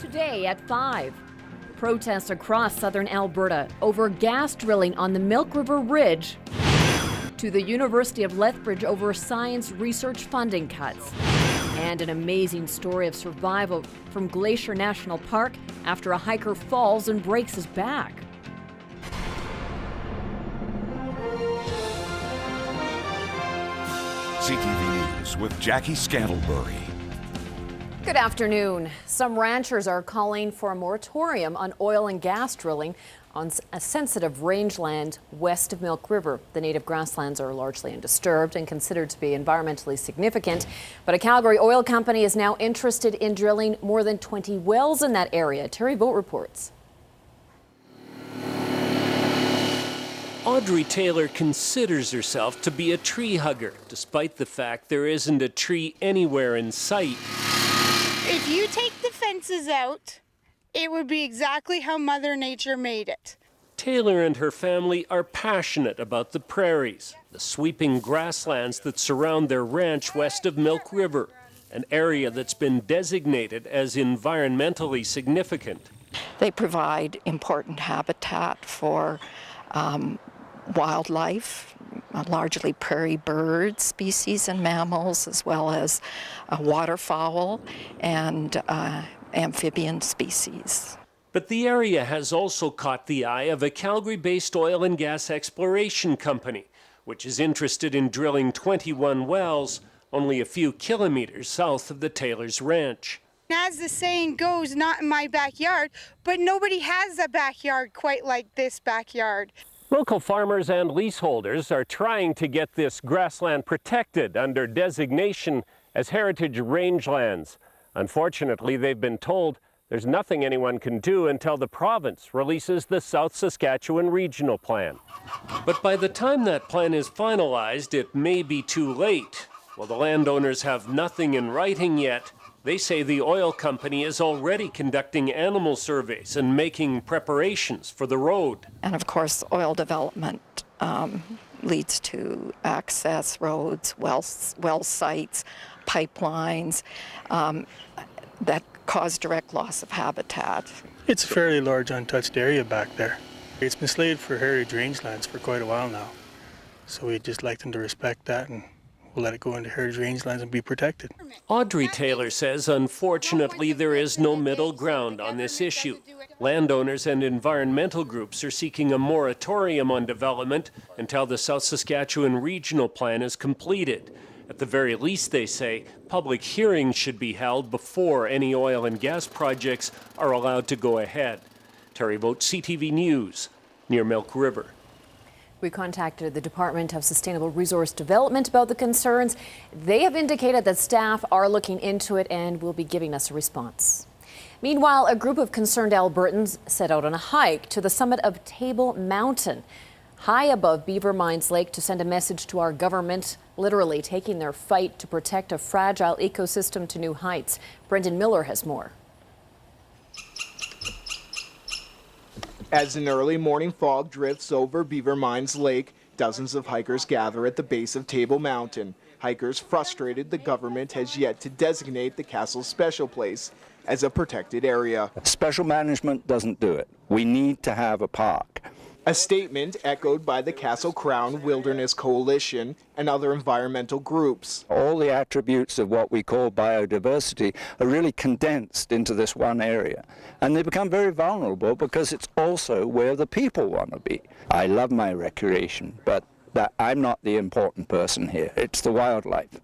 Today at 5, protests across southern Alberta over gas drilling on the Milk River Ridge, to the University of Lethbridge over science research funding cuts, and an amazing story of survival from Glacier National Park after a hiker falls and breaks his back. CTV News with Jackie Scantlebury. Good afternoon. Some ranchers are calling for a moratorium on oil and gas drilling on a sensitive rangeland west of Milk River. The native grasslands are largely undisturbed and considered to be environmentally significant. But a Calgary oil company is now interested in drilling more than 20 wells in that area. Terry Vogt reports. Audrey Taylor considers herself to be a tree hugger, despite the fact there isn't a tree anywhere in sight. If you take the fences out, it would be exactly how Mother Nature made it. Taylor and her family are passionate about the prairies, the sweeping grasslands that surround their ranch west of Milk River, an area that's been designated as environmentally significant. They provide important habitat for wildlife, largely prairie bird species and mammals, as well as waterfowl and amphibian species. But the area has also caught the eye of a Calgary-based oil and gas exploration company, which is interested in drilling 21 wells only a few kilometers south of the Taylor's ranch. As the saying goes, not in my backyard, but nobody has a backyard quite like this backyard. Local farmers and leaseholders are trying to get this grassland protected under designation as heritage rangelands. Unfortunately, they've been told there's nothing anyone can do until the province releases the South Saskatchewan Regional Plan. But by the time that plan is finalized, it may be too late. While the landowners have nothing in writing yet, they say the oil company is already conducting animal surveys and making preparations for the road. And of course, oil development leads to access roads, well sites, pipelines that cause direct loss of habitat. It's a fairly large untouched area back there. It's been slated for heritage rangelands for quite a while now. So we'd just like them to respect that, and we'll let it go into heritage rangelands and be protected. Audrey Taylor says, unfortunately, there is no middle ground on this issue. Landowners and environmental groups are seeking a moratorium on development until the South Saskatchewan Regional Plan is completed. At the very least, they say, public hearings should be held before any oil and gas projects are allowed to go ahead. Terry Vogt, CTV News, near Milk River. We contacted the Department of Sustainable Resource Development about the concerns. They have indicated that staff are looking into it and will be giving us a response. Meanwhile, a group of concerned Albertans set out on a hike to the summit of Table Mountain, high above Beaver Mines Lake, to send a message to our government, literally taking their fight to protect a fragile ecosystem to new heights. Brendan Miller has more. As an early morning fog drifts over Beaver Mines Lake, dozens of hikers gather at the base of Table Mountain. Hikers frustrated the government has yet to designate the castle's special place as a protected area. Special management doesn't do it. We need to have a park. A statement echoed by the Castle Crown Wilderness Coalition and other environmental groups. All the attributes of what we call biodiversity are really condensed into this one area. And they become very vulnerable because it's also where the people want to be. I love my recreation, but I'm not the important person here. It's the wildlife.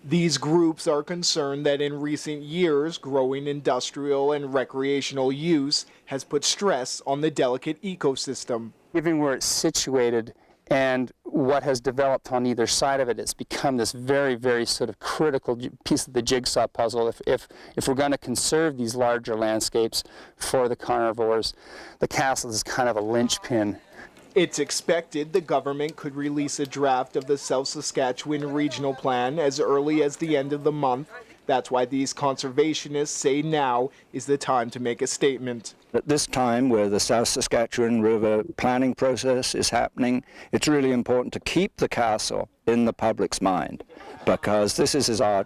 These groups are concerned that in recent years, growing industrial and recreational use has put stress on the delicate ecosystem. Given where it's situated and what has developed on either side of it, it's become this very, very sort of critical piece of the jigsaw puzzle. If we're going to conserve these larger landscapes for the carnivores, the castle is kind of a linchpin. It's expected the government could release a draft of the South Saskatchewan Regional Plan as early as the end of the month. That's why these conservationists say now is the time to make a statement. At this time, where the South Saskatchewan River planning process is happening, it's really important to keep the castle in the public's mind, because this is our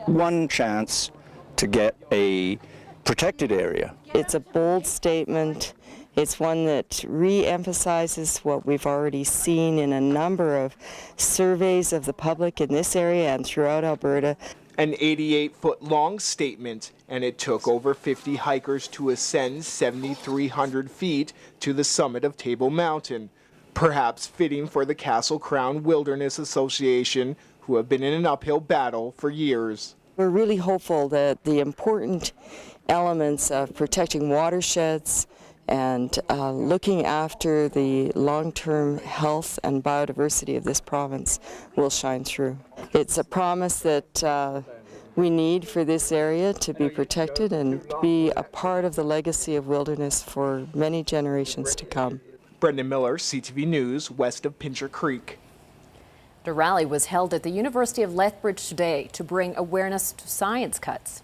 one chance to get a protected area. It's a bold statement. It's one that re-emphasizes what we've already seen in a number of surveys of the public in this area and throughout Alberta. An 88-foot-long statement, and it took over 50 hikers to ascend 7,300 feet to the summit of Table Mountain, perhaps fitting for the Castle Crown Wilderness Association, who have been in an uphill battle for years. We're really hopeful that the important elements of protecting watersheds and looking after the long-term health and biodiversity of this province will shine through. It's a promise that we need for this area to be protected and be a part of the legacy of wilderness for many generations to come. Brendan Miller, CTV News, west of Pincher Creek. The rally was held at the University of Lethbridge today to bring awareness to science cuts.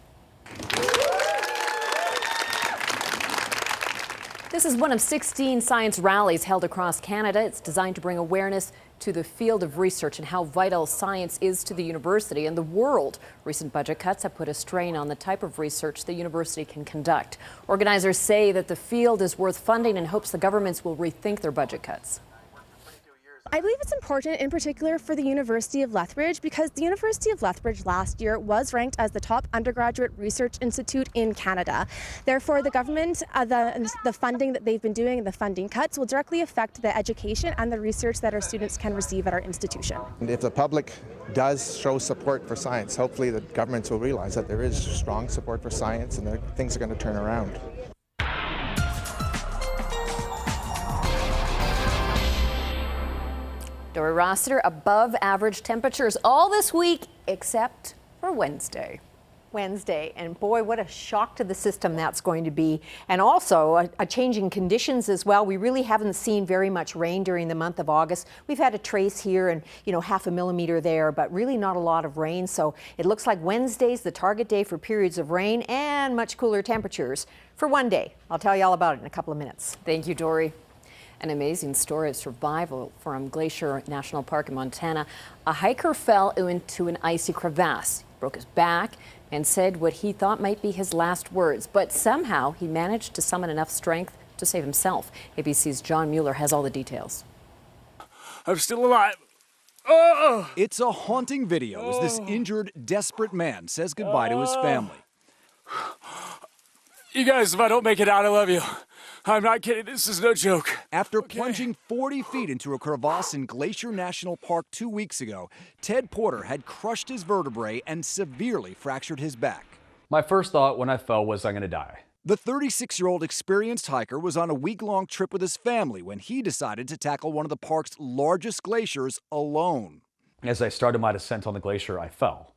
This is one of 16 science rallies held across Canada. It's designed to bring awareness to the field of research and how vital science is to the university and the world. Recent budget cuts have put a strain on the type of research the university can conduct. Organizers say that the field is worth funding and hopes the governments will rethink their budget cuts. I believe it's important in particular for the University of Lethbridge because the University of Lethbridge last year was ranked as the top undergraduate research institute in Canada. Therefore, the government, the funding that they've been doing and the funding cuts will directly affect the education and the research that our students can receive at our institution. And if the public does show support for science, hopefully the governments will realize that there is strong support for science and that things are going to turn around. Dory Rossiter, above average temperatures all this week except for Wednesday. And boy, what a shock to the system that's going to be, and also a change in conditions as well. We really haven't seen very much rain during the month of August. We've had a trace here and half a millimeter there, but really not a lot of rain. So it looks like Wednesday's the target day for periods of rain and much cooler temperatures for one day. I'll tell you all about it in a couple of minutes. Thank you, Dory. An amazing story of survival from Glacier National Park in Montana. A hiker fell into an icy crevasse, broke his back, and said what he thought might be his last words. But somehow he managed to summon enough strength to save himself. ABC's John Mueller has all the details. I'm still alive. Oh! It's a haunting video as this injured, desperate man says goodbye to his family. You guys, if I don't make it out, I love you. I'm not kidding. This is no joke. After plunging 40 feet into a crevasse in Glacier National Park 2 weeks ago, Ted Porter had crushed his vertebrae and severely fractured his back. My first thought when I fell was I'm going to die. The 36-year-old experienced hiker was on a week-long trip with his family when he decided to tackle one of the park's largest glaciers alone. As I started my descent on the glacier, I fell.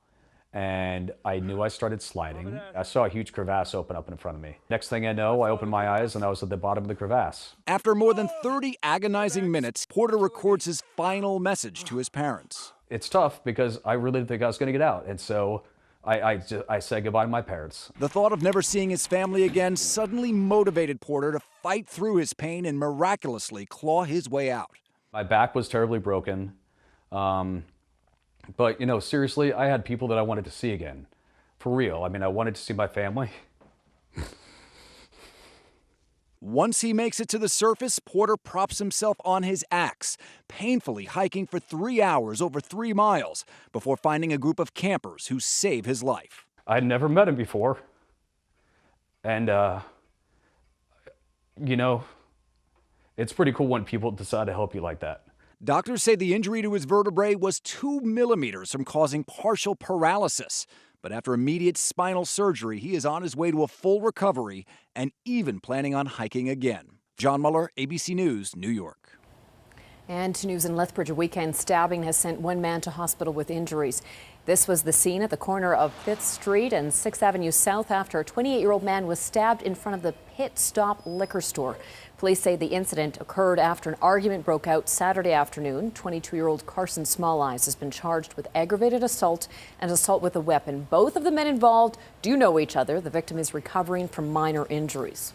And I knew I started sliding. I saw a huge crevasse open up in front of me. Next thing I know, I opened my eyes and I was at the bottom of the crevasse. After more than 30 agonizing minutes, Porter records his final message to his parents. It's tough because I really didn't think I was going to get out. And so I said goodbye to my parents. The thought of never seeing his family again suddenly motivated Porter to fight through his pain and miraculously claw his way out. My back was terribly broken. But, seriously, I had people that I wanted to see again. For real. I mean, I wanted to see my family. Once he makes it to the surface, Porter props himself on his axe, painfully hiking for 3 hours over 3 miles before finding a group of campers who save his life. I'd never met him before. And, it's pretty cool when people decide to help you like that. Doctors say the injury to his vertebrae was 2 millimeters from causing partial paralysis. But after immediate spinal surgery, he is on his way to a full recovery and even planning on hiking again. John Mueller, ABC News, New York. And to news in Lethbridge, a weekend stabbing has sent one man to hospital with injuries. This was the scene at the corner of 5th Street and 6th Avenue South after a 28-year-old man was stabbed in front of the Pit Stop liquor store. Police say the incident occurred after an argument broke out Saturday afternoon. 22-year-old Carson Smalleyes has been charged with aggravated assault and assault with a weapon. Both of the men involved do know each other. The victim is recovering from minor injuries.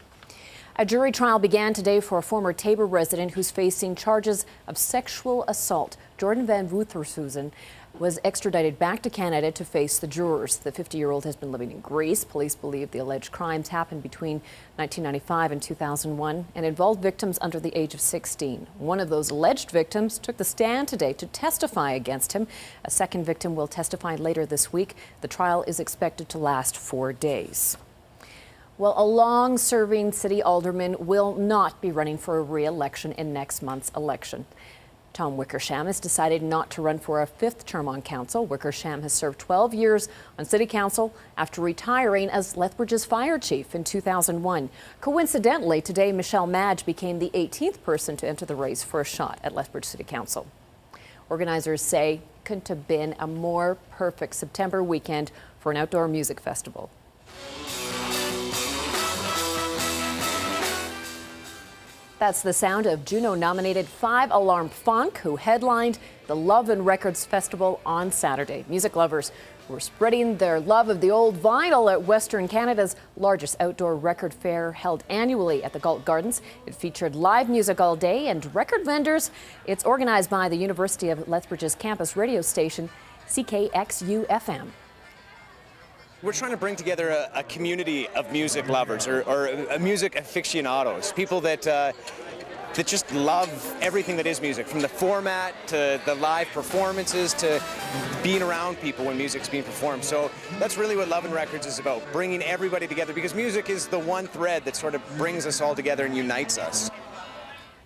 A jury trial began today for a former Tabor resident who's facing charges of sexual assault. Jordan Van Wouterhuizen was extradited back to Canada to face the jurors. The 50-year-old has been living in Greece. Police believe the alleged crimes happened between 1995 and 2001 and involved victims under the age of 16. One of those alleged victims took the stand today to testify against him. A second victim will testify later this week. The trial is expected to last 4 days. Well, a long-serving city alderman will not be running for a re-election in next month's election. Tom Wickersham has decided not to run for a 5th term on council. Wickersham has served 12 years on city council after retiring as Lethbridge's fire chief in 2001. Coincidentally, today Michelle Madge became the 18th person to enter the race for a shot at Lethbridge City Council. Organizers say couldn't have been a more perfect September weekend for an outdoor music festival. That's the sound of Juno-nominated 5 Alarm Funk, who headlined the Love and Records Festival on Saturday. Music lovers were spreading their love of the old vinyl at Western Canada's largest outdoor record fair, held annually at the Galt Gardens. It featured live music all day and record vendors. It's organized by the University of Lethbridge's campus radio station, CKXU-FM. We're trying to bring together a community of music lovers or music aficionados, people that just love everything that is music, from the format to the live performances to being around people when music's being performed. So that's really what Love and Records is about, bringing everybody together, because music is the one thread that sort of brings us all together and unites us.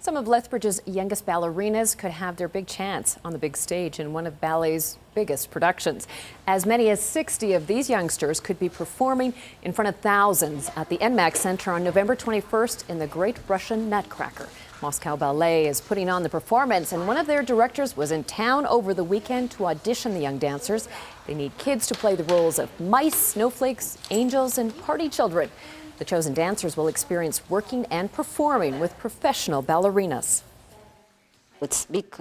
Some of Lethbridge's youngest ballerinas could have their big chance on the big stage in one of ballet's biggest productions. As many as 60 of these youngsters could be performing in front of thousands at the NMAC Center on November 21st in the Great Russian Nutcracker. Moscow Ballet is putting on the performance, and one of their directors was in town over the weekend to audition the young dancers. They need kids to play the roles of mice, snowflakes, angels, and party children. The chosen dancers will experience working and performing with professional ballerinas. It's big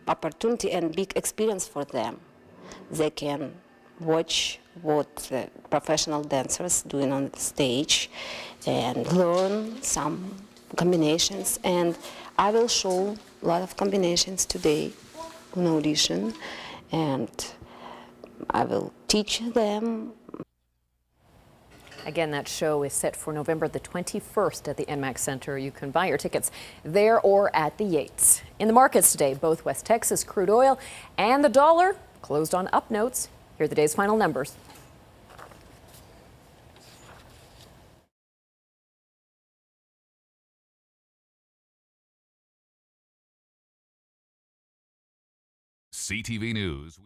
opportunity and big experience for them. They can watch what the professional dancers doing on the stage and learn some combinations. And I will show a lot of combinations today on audition, and I will teach them. Again, that show is set for November the 21st at the NMAC Center. You can buy your tickets there or at the Yates. In the markets today, both West Texas crude oil and the dollar closed on up notes. Here are the day's final numbers. CTV News.